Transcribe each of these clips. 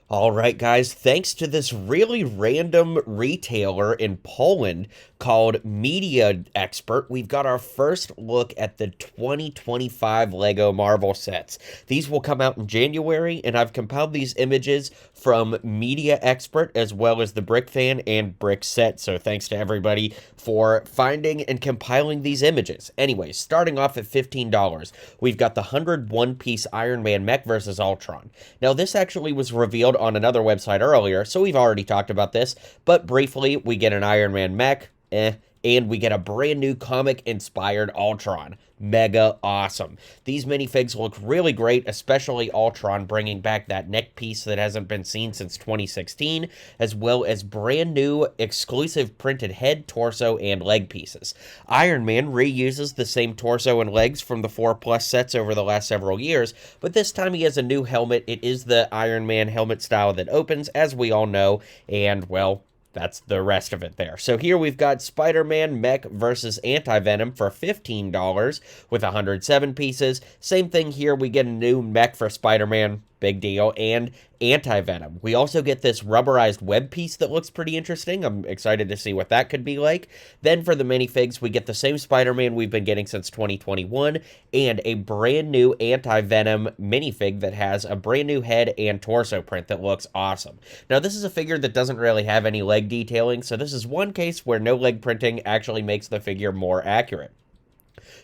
All right, guys, thanks to this really random retailer in Poland called Media Expert, we've got our first look at the 2025 Lego Marvel sets. These will come out in January, and I've compiled these images from Media Expert as well as the Brick Fan and Brick Set. So thanks to everybody for finding and compiling these images. Anyways, starting off at $15, we've got the 101-piece Iron Man Mech versus Ultron. Now, this actually was revealed on another website earlier, so we've already talked about this, but briefly, we get an Iron Man Mech, and we get a brand new comic-inspired Ultron. Mega awesome. These minifigs look really great, especially Ultron bringing back that neck piece that hasn't been seen since 2016, as well as brand new exclusive printed head, torso, and leg pieces. Iron Man reuses the same torso and legs from the 4+ sets over the last several years, but this time he has a new helmet. It is the Iron Man helmet style that opens, as we all know, and, well, that's the rest of it there. So here we've got Spider-Man Mech versus Anti-Venom for $15 with 107 pieces. Same thing here. We get a new mech for Spider-Man. Big deal. And Anti-Venom. We also get this rubberized web piece that looks pretty interesting. I'm excited to see what that could be like. Then for the minifigs, we get the same Spider-Man we've been getting since 2021 and a brand new Anti-Venom minifig that has a brand new head and torso print that looks awesome. Now, this is a figure that doesn't really have any leg detailing, so this is one case where no leg printing actually makes the figure more accurate.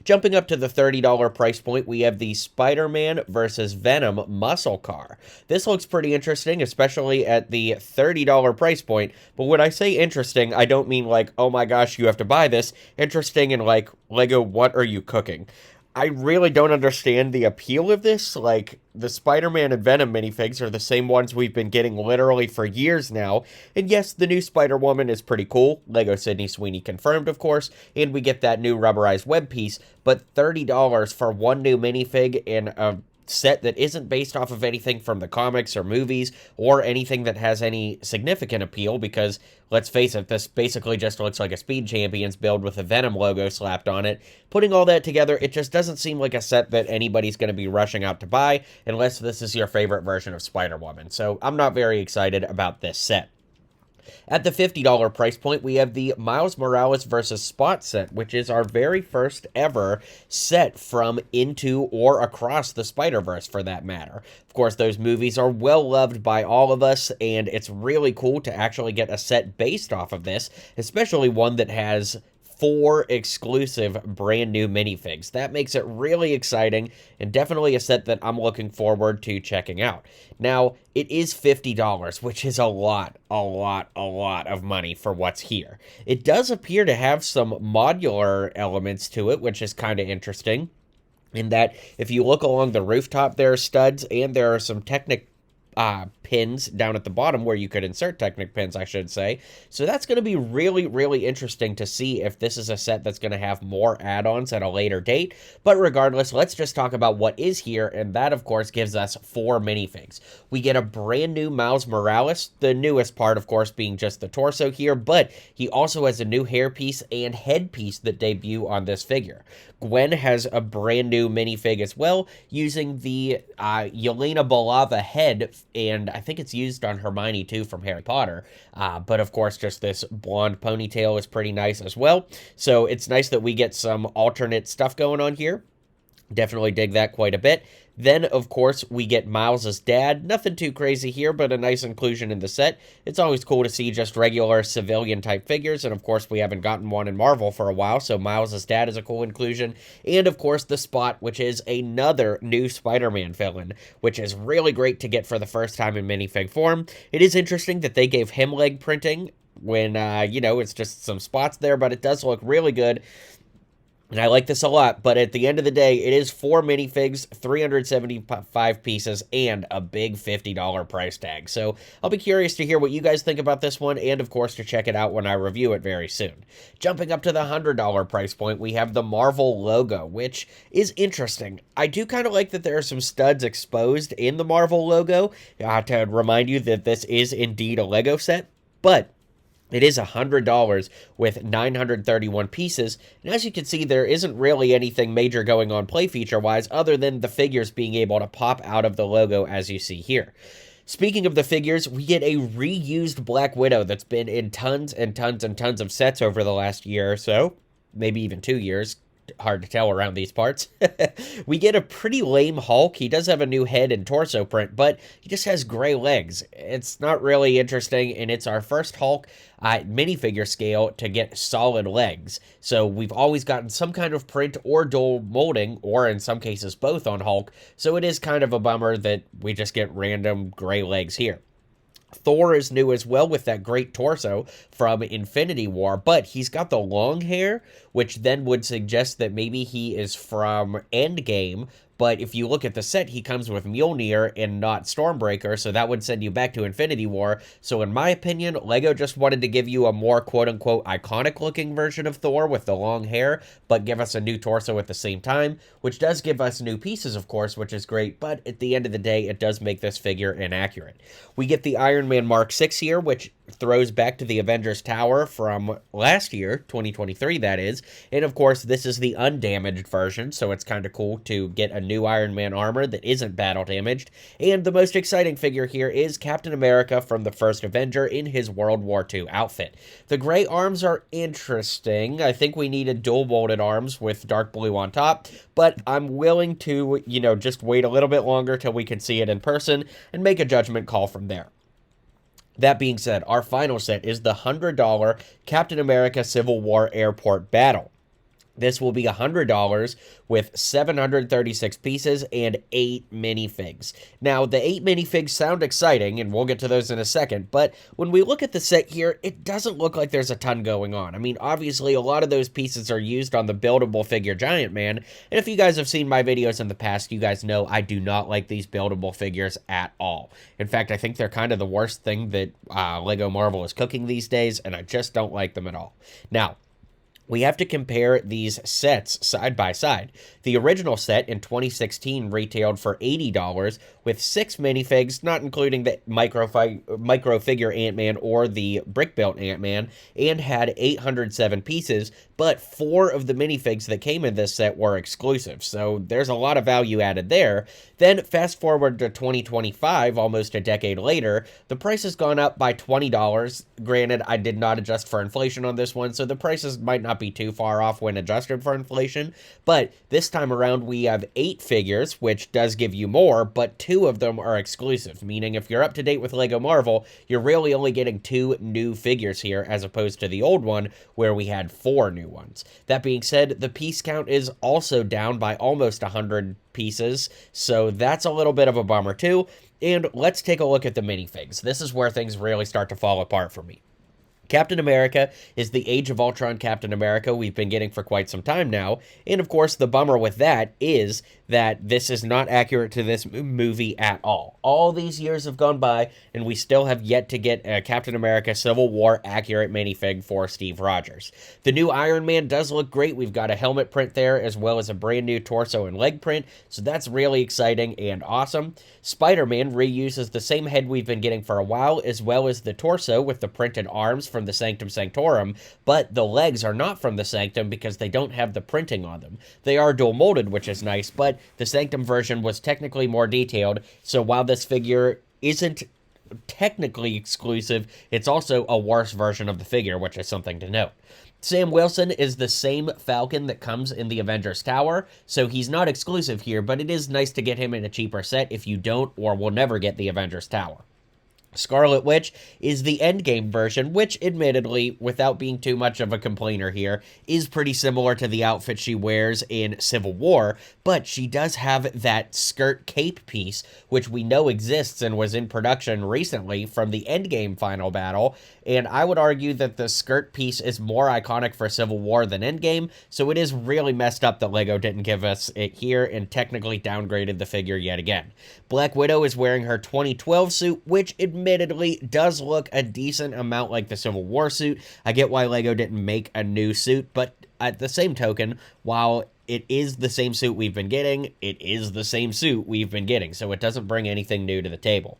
Jumping up to the $30 price point, we have the Spider-Man versus Venom muscle car. This looks pretty interesting, especially at the $30 price point. But when I say interesting, I don't mean like, oh my gosh, you have to buy this. Interesting in like, Lego, what are you cooking? I really don't understand the appeal of this. Like, the Spider-Man and Venom minifigs are the same ones we've been getting literally for years now. And yes, the new Spider-Woman is pretty cool. Lego Sydney Sweeney confirmed, of course. And we get that new rubberized web piece. But $30 for one new minifig and a set that isn't based off of anything from the comics or movies or anything that has any significant appeal, because let's face it, this basically just looks like a Speed Champions build with a Venom logo slapped on it. Putting all that together, it just doesn't seem like a set that anybody's going to be rushing out to buy unless this is your favorite version of Spider-Woman. So I'm not very excited about this set. At the $50 price point, we have the Miles Morales vs. Spot set, which is our very first ever set from Into or Across the Spider-Verse, for that matter. Of course, those movies are well loved by all of us, and it's really cool to actually get a set based off of this, especially one that has 4 exclusive brand new minifigs. That makes it really exciting and definitely a set that I'm looking forward to checking out. Now, it is $50, which is a lot of money for what's here. It does appear to have some modular elements to it, which is kind of interesting, in that if you look along the rooftop, there are studs and there are some pins down at the bottom where you could insert Technic pins, I should say. So that's going to be really interesting to see if this is a set that's going to have more add-ons at a later date. But regardless, let's just talk about what is here, and that, of course, gives us 4 minifigs. We get a brand new Miles Morales, the newest part, of course, being just the torso here, but he also has a new hairpiece and headpiece that debut on this figure. Gwen has a brand new minifig as well, using the Yelena Belova head, and I think it's used on Hermione too from Harry Potter. But of course, just this blonde ponytail is pretty nice as well. So it's nice that we get some alternate stuff going on here. Definitely dig that quite a bit. Then, of course, we get Miles' dad. Nothing too crazy here, but a nice inclusion in the set. It's always cool to see just regular civilian-type figures, and of course, we haven't gotten one in Marvel for a while, so Miles' dad is a cool inclusion. And, of course, the Spot, which is another new Spider-Man villain, which is really great to get for the first time in minifig form. It is interesting that they gave him leg printing when, it's just some spots there, but it does look really good. And I like this a lot, but at the end of the day, it is 4 minifigs, 375 pieces, and a big $50 price tag. So I'll be curious to hear what you guys think about this one, and of course to check it out when I review it very soon. Jumping up to the $100 price point, we have the Marvel logo, which is interesting. I do kind of like that there are some studs exposed in the Marvel logo, to remind you that this is indeed a Lego set, but it is $100 with 931 pieces, and as you can see, there isn't really anything major going on play feature-wise other than the figures being able to pop out of the logo as you see here. Speaking of the figures, we get a reused Black Widow that's been in tons and tons and tons of sets over the last year or so, maybe even 2 years. Hard to tell around these parts. We get a pretty lame Hulk. He does have a new head and torso print, but he just has gray legs. It's not really interesting, and it's our first Hulk minifigure scale to get solid legs. So we've always gotten some kind of print or dual molding, or in some cases both on Hulk, so it is kind of a bummer that we just get random gray legs here. Thor is new as well with that great torso from Infinity War, but he's got the long hair, which then would suggest that maybe he is from Endgame. But if you look at the set, he comes with Mjolnir and not Stormbreaker, so that would send you back to Infinity War. So in my opinion, LEGO just wanted to give you a more quote-unquote iconic-looking version of Thor with the long hair, but give us a new torso at the same time, which does give us new pieces, of course, which is great, but at the end of the day, it does make this figure inaccurate. We get the Iron Man Mark 6 here, which throws back to the Avengers Tower from last year, 2023 that is, and of course this is the undamaged version, so it's kind of cool to get a new Iron Man armor that isn't battle damaged. And the most exciting figure here is Captain America from the first Avenger in his World War II outfit. The gray arms are interesting. I think we needed dual molded arms with dark blue on top, but I'm willing to, just wait a little bit longer till we can see it in person and make a judgment call from there. That being said, our final set is the $100 Captain America Civil War Airport Battle. This will be $100 with 736 pieces and 8 minifigs. Now, the 8 minifigs sound exciting, and we'll get to those in a second, but when we look at the set here, it doesn't look like there's a ton going on. I mean, obviously, a lot of those pieces are used on the buildable figure Giant Man, and if you guys have seen my videos in the past, you guys know I do not like these buildable figures at all. In fact, I think they're kind of the worst thing that LEGO Marvel is cooking these days, and I just don't like them at all. Now, we have to compare these sets side by side. The original set in 2016 retailed for $80 with 6 minifigs, not including the micro figure Ant-Man or the brick-built Ant-Man, and had 807 pieces, but 4 of the minifigs that came in this set were exclusive, so there's a lot of value added there. Then, fast forward to 2025, almost a decade later, the price has gone up by $20. Granted, I did not adjust for inflation on this one, so the prices might not be too far off when adjusted for inflation, but this time around we have 8 figures, which does give you more, but 2 of them are exclusive, meaning if you're up to date with LEGO Marvel, you're really only getting 2 new figures here, as opposed to the old one, where we had 4 new ones. That being said, the piece count is also down by almost 100 pieces, so that's a little bit of a bummer too. And let's take a look at the minifigs. This is where things really start to fall apart for me. Captain America is the Age of Ultron Captain America we've been getting for quite some time now, and of course the bummer with that is that this is not accurate to this movie at all. All these years have gone by, and we still have yet to get a Captain America Civil War accurate minifig for Steve Rogers. The new Iron Man does look great. We've got a helmet print there, as well as a brand new torso and leg print, so that's really exciting and awesome. Spider-Man reuses the same head we've been getting for a while, as well as the torso with the printed arms from the Sanctum Sanctorum, but the legs are not from the Sanctum because they don't have the printing on them. They are dual molded, which is nice, but the Sanctum version was technically more detailed, so while this figure isn't technically exclusive, it's also a worse version of the figure, which is something to note. Sam Wilson is the same Falcon that comes in the Avengers Tower, so he's not exclusive here, but it is nice to get him in a cheaper set if you don't or will never get the Avengers Tower. Scarlet Witch is the Endgame version, which admittedly, without being too much of a complainer here, is pretty similar to the outfit she wears in Civil War, but she does have that skirt cape piece, which we know exists and was in production recently from the Endgame final battle, and I would argue that the skirt piece is more iconic for Civil War than Endgame, so it is really messed up that LEGO didn't give us it here and technically downgraded the figure yet again. Black Widow is wearing her 2012 suit, which admittedly does look a decent amount like the Civil War suit. I get why LEGO didn't make a new suit, but at the same token, while it is the same suit we've been getting, it is the same suit we've been getting, so it doesn't bring anything new to the table.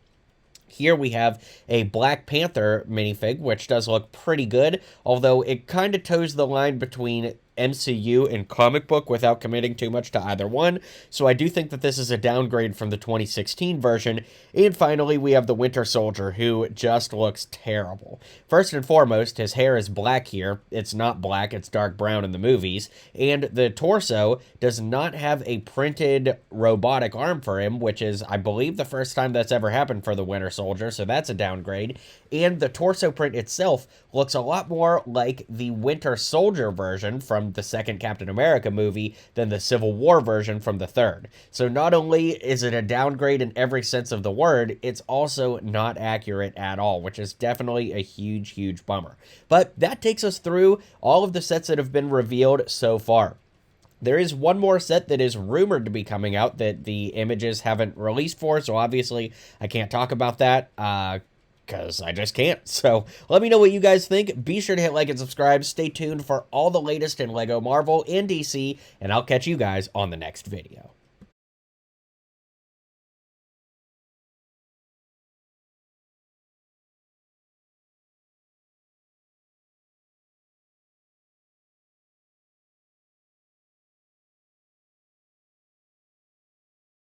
Here we have a Black Panther minifig, which does look pretty good, although it kind of toes the line between MCU and comic book without committing too much to either one, so I do think that this is a downgrade from the 2016 version. And finally, we have the Winter Soldier, who just looks terrible. First and foremost, his hair is black here. It's not black, it's dark brown in the movies. And the torso does not have a printed robotic arm for him, which is, I believe, the first time that's ever happened for the Winter Soldier, so that's a downgrade. And the torso print itself looks a lot more like the Winter Soldier version from the second Captain America movie than the Civil War version from the third. So not only is it a downgrade in every sense of the word, it's also not accurate at all, which is definitely a huge, huge bummer. But that takes us through all of the sets that have been revealed so far. There is one more set that is rumored to be coming out that the images haven't released for, so obviously I can't talk about that, because I just can't. So let me know what you guys think. Be sure to hit like and subscribe. Stay tuned for all the latest in LEGO Marvel and DC, and I'll catch you guys on the next video.